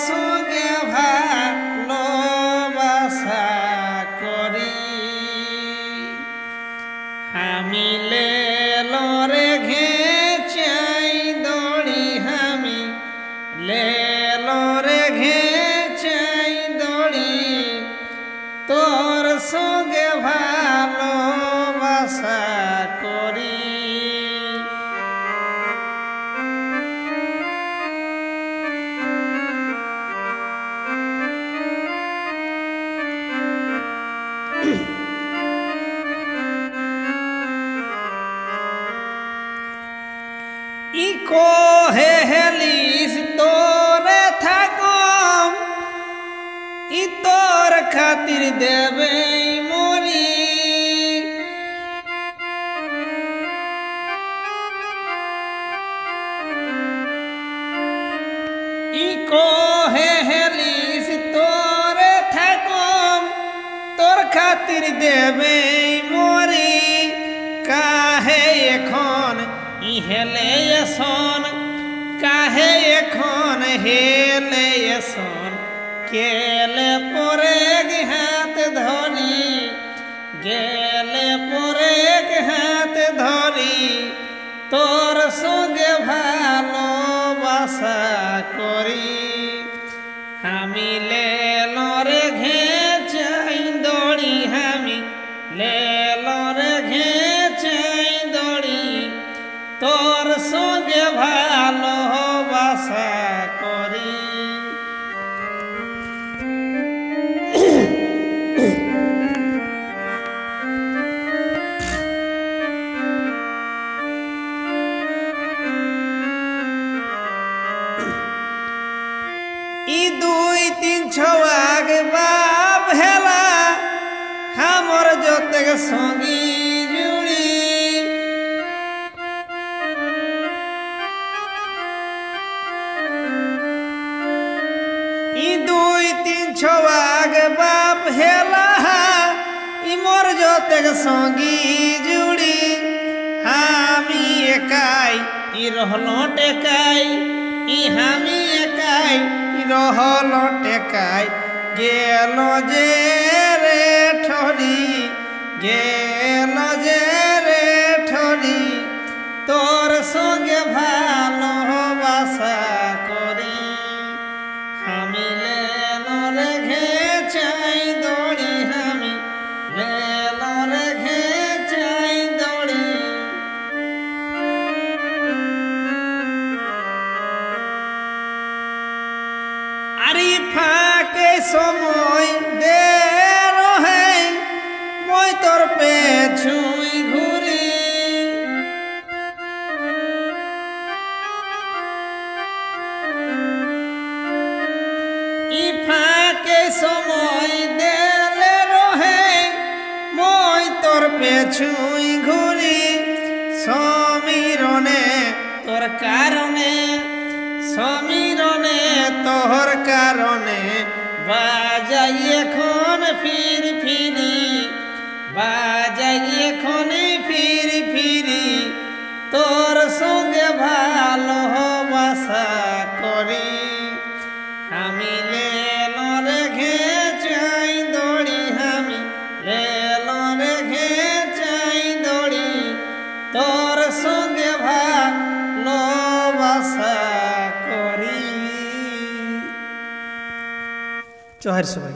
সঙ্গে ভালোবাসা করি আমি লেলরে ঘেঁচাই দড়ি আমি লেলরে ঘেঁচাই দড়ি তোর সঙ্গে ভালোবাসা করি ই কোহে হেলিস তোরে থাকম ই তোর খাতির দেবে মরি ই কোহে হেলিস তোরে থাকম তোর খাতির দেবে মরি কাহে এখন হেলে এসন কাহে এখন হেলে এসন কেলে পরে হাত ধরি গেলে পরে হাত ধরি তোর সঙ্গে ভালোবাসা করি আমি লেলরে ঘেঁচাই দড়ি আমি লেলরে ঘেঁচাই দড়ি তোর সঙ্গে ভালোবাসা করি ই দুই তিন ছওয়াগ বাপ হেলা আমার যতেক সঙ্গী জুড়ি ই দুই তিন ছওয়াগ বাপ হেলা ই মোর যতেক সঙ্গী জুড়ি আমি একাই ই রহল টেকাই ই আমি একাই ই রহল টেকাই গেল যে রে ঠরি গেল যে রে ঠরি তোর সঙ্গে ভালোবাসা করি আমি লেলরে ঘেঁচাই দড়ি আমি লেলরে ঘেঁচাই দড়ি আরে ফাঁকে সময় দে রহে মই তোর পেছুই ঘুরি ই ফাঁকে সময় দেলে রহে মই তোর পেছুই ঘুরি সমীরনে তোর কারণে সমীরনে তোর কারণে বাজাই এখন ফির ফিরি বাজাই এখন ফির ফিরি তোর সঙ্গে ভালোবাসা করি আমি লেলরে ঘেঁচাই দড়ি আমি লেলরে ঘেঁচাই দড়ি তোর সঙ্গে ভালোবাসা করি। জোহার সবাই।